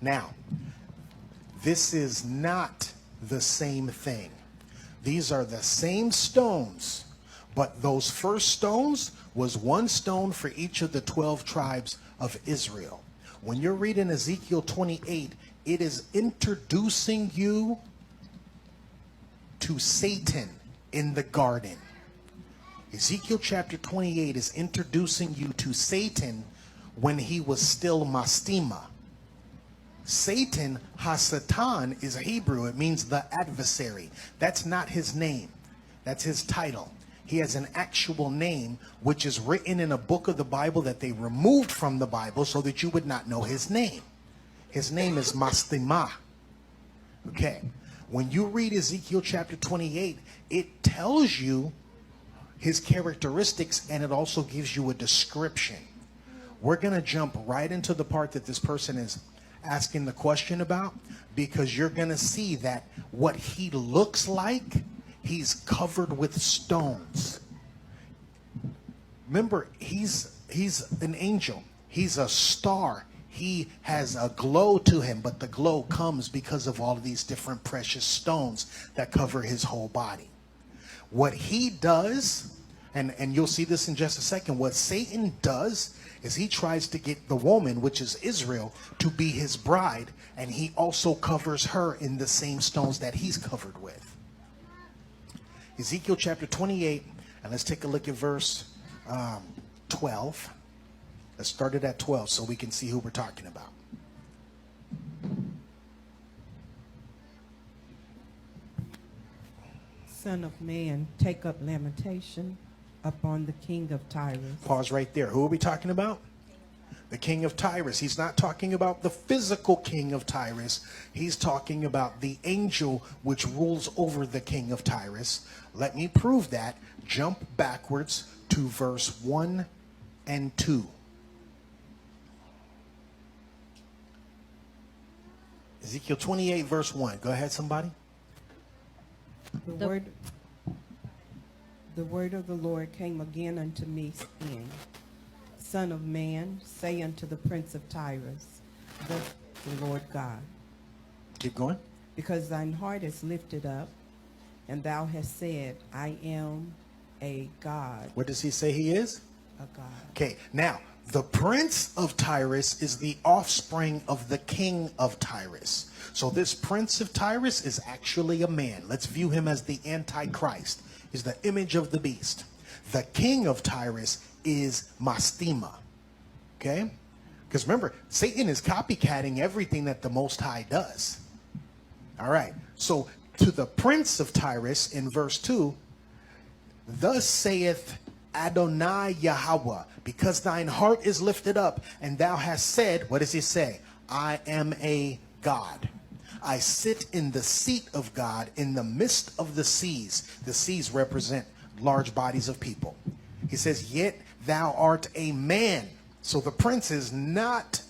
Now, this is not the same thing. These are the same stones, but those first stones was one stone for each of the 12 tribes of Israel. When you're reading Ezekiel 28, it is introducing you to Satan in the garden. Ezekiel chapter 28 is introducing you to Satan when he was still Mastema. Satan, Hasatan, is Hebrew. It means the adversary. That's not his name. That's his title. He has an actual name, which is written in a book of the Bible that they removed from the Bible so that you would not know his name. His name is Mastema. Okay. When you read Ezekiel chapter 28, it tells you his characteristics, and it also gives you a description. We're going to jump right into the part that this person is asking the question about, because you're going to see that what he looks like, he's covered with stones. Remember, he's an angel. He's a star. He has a glow to him, but the glow comes because of all of these different precious stones that cover his whole body. What he does, and you'll see this in just a second, what Satan does is he tries to get the woman, which is Israel, to be his bride, and he also covers her in the same stones that he's covered with. Ezekiel chapter 28, and let's take a look at verse 12. Let's start it at 12 so we can see who we're talking about. Son of man, take up lamentation upon the king of Tyrus. Pause right there. Who are we talking about? The king of Tyrus. He's not talking about the physical king of Tyrus. He's talking about the angel which rules over the king of Tyrus. Let me prove that. Jump backwards to verse 1 and 2. Ezekiel 28 verse 1. Go ahead, somebody. The word of the Lord came again unto me, saying, Son of man, say unto the prince of Tyrus, thus the Lord God, Keep going. because thine heart is lifted up, and thou hast said, I am a God. What does he say he is? A God. Okay, now, the prince of Tyrus is the offspring of the king of Tyrus. So this prince of Tyrus is actually a man. Let's view him as the Antichrist. He's the image of the beast. The king of Tyrus is Mastema. Okay? Because remember, Satan is copycatting everything that the Most High does. All right. So to the prince of Tyrus in verse 2, thus saith Adonai Yahweh, because thine heart is lifted up, and thou hast said, what does he say? I am a God. I sit in the seat of God in the midst of the seas. The seas represent large bodies of people. He says, yet thou art a man. So the prince is not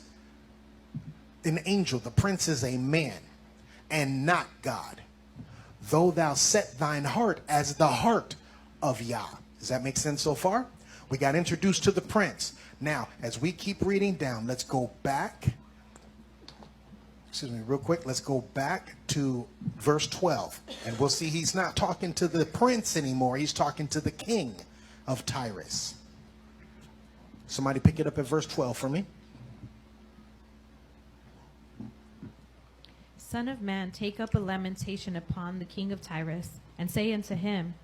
an angel. The prince is a man and not God. Though thou set thine heart as the heart of Yah. Does that make sense so far? We got introduced to the prince. Now, as we keep reading down, let's go back. Excuse me, real quick. Let's go back to verse 12. And we'll see he's not talking to the prince anymore. He's talking to the king of Tyrus. Somebody pick it up at verse 12 for me. Son of man, take up a lamentation upon the king of Tyrus, and say unto him,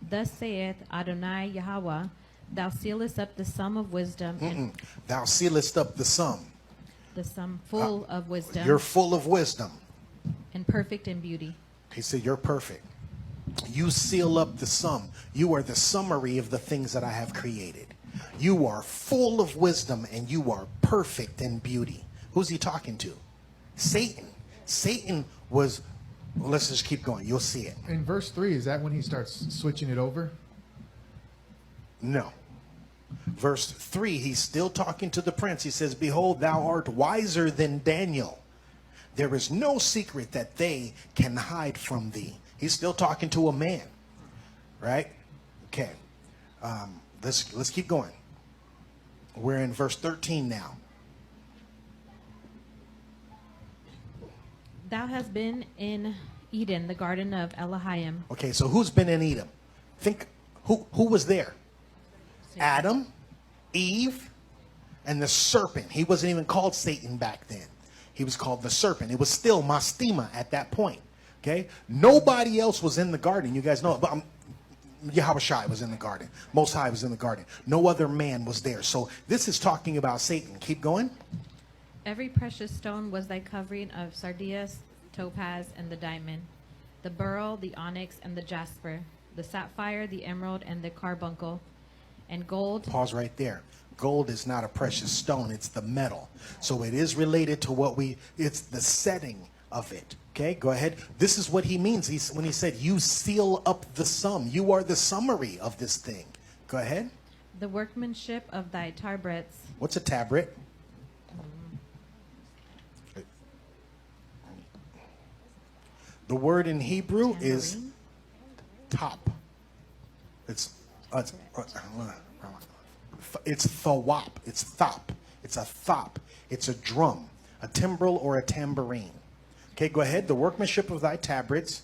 Thus saith Adonai Yahweh, Thou sealest up the sum of wisdom, and Thou sealest up the sum. the sum full of wisdom, You're full of wisdom. and perfect in beauty. He said, you're perfect. You seal up the sum. You are the summary of the things that I have created. You are full of wisdom, and you are perfect in beauty. Who's he talking to? Satan. Satan was, well, let's just keep going. You'll see it. In verse 3, is that when he starts switching it over? No. Verse 3, he's still talking to the prince. He says, behold, thou art wiser than Daniel. There is no secret that they can hide from thee. He's still talking to a man, right? Okay. Let's keep going. We're in verse 13 now. Thou hast been in Eden, the garden of Elohim. Okay, so who's been in Edom? Think, who was there? Adam, Eve, and the serpent. He wasn't even called Satan back then. He was called the serpent. It was still Mastema at that point. Okay? Nobody else was in the garden. You guys know it. But Yahweh Shai was in the garden. Most High was in the garden. No other man was there. So this is talking about Satan. Keep going. Every precious stone was thy covering of sardius, topaz, and the diamond, the beryl, the onyx, and the jasper, the sapphire, the emerald, and the carbuncle, and gold. Pause right there. Gold is not a precious stone. It's the metal. So it is related to it's the setting of it. Okay, go ahead. This is what he means when he said, you seal up the sum. You are the summary of this thing. Go ahead. The workmanship of thy tabrets. What's a tabret? The word in Hebrew is Tambourine? top. It's thawap. It's thop. It's a thop. It's a drum, a timbrel, or a tambourine. Okay, go ahead. The workmanship of thy tabrets.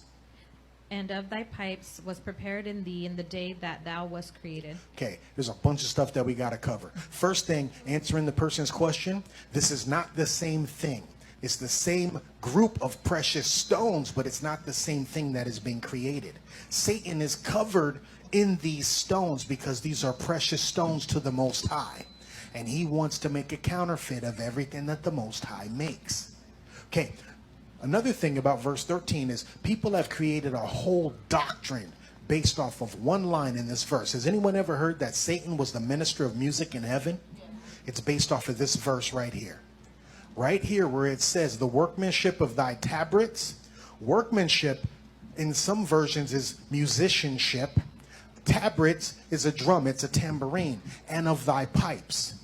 And of thy pipes was prepared in thee in the day that thou wast created. Okay, there's a bunch of stuff that we got to cover. First thing, answering the person's question, this is not the same thing. It's the same group of precious stones, but it's not the same thing that is being created. Satan is covered in these stones because these are precious stones to the Most High. And he wants to make a counterfeit of everything that the Most High makes. Okay, another thing about verse 13 is people have created a whole doctrine based off of one line in this verse. Has anyone ever heard that Satan was the minister of music in heaven? It's based off of this verse right here. Right here where it says the workmanship of thy tabrets. Workmanship in some versions is musicianship. Tabrets is a drum, it's a tambourine. And of thy pipes.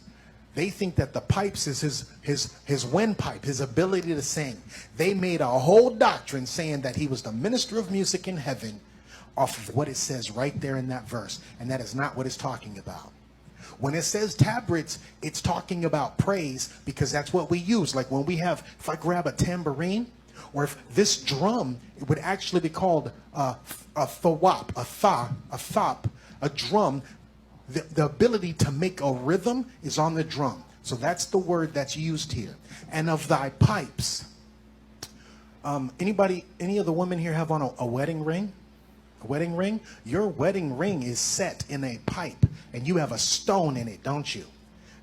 They think that the pipes is his windpipe, his ability to sing. They made a whole doctrine saying that he was the minister of music in heaven off of what it says right there in that verse. And that is not what it's talking about. When it says tabrets, it's talking about praise because that's what we use. Like when we have, if I grab a tambourine, or if this drum, it would actually be called a thawap, a thop, a drum. The ability to make a rhythm is on the drum. So that's the word that's used here. And of thy pipes. Any of the women here have on a wedding ring? A wedding ring? Your wedding ring is set in a pipe and you have a stone in it, don't you?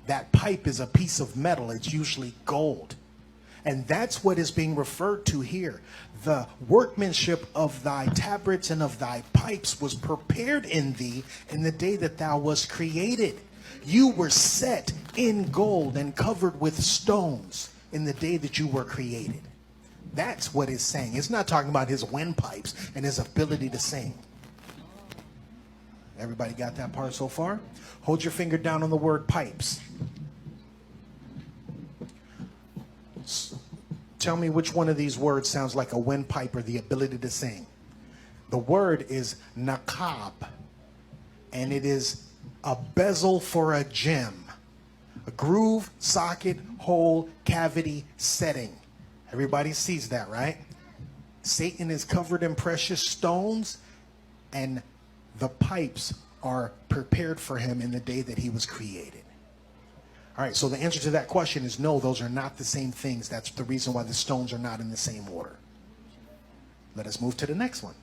That pipe is a piece of metal. It's usually gold. And that's what is being referred to here. The workmanship of thy tabrets and of thy pipes was prepared in thee in the day that thou wast created. You were set in gold and covered with stones in the day that you were created. That's what it's saying. It's not talking about his windpipes and his ability to sing. Everybody got that part so far? Hold your finger down on the word pipes. Tell me which one of these words sounds like a windpipe or the ability to sing. The word is nakab, and it is a bezel for a gem. A groove, socket, hole, cavity, setting. Everybody sees that, right? Satan is covered in precious stones, and the pipes are prepared for him in the day that he was created. All right, so the answer to that question is no, those are not the same things. That's the reason why the stones are not in the same order. Let us move to the next one.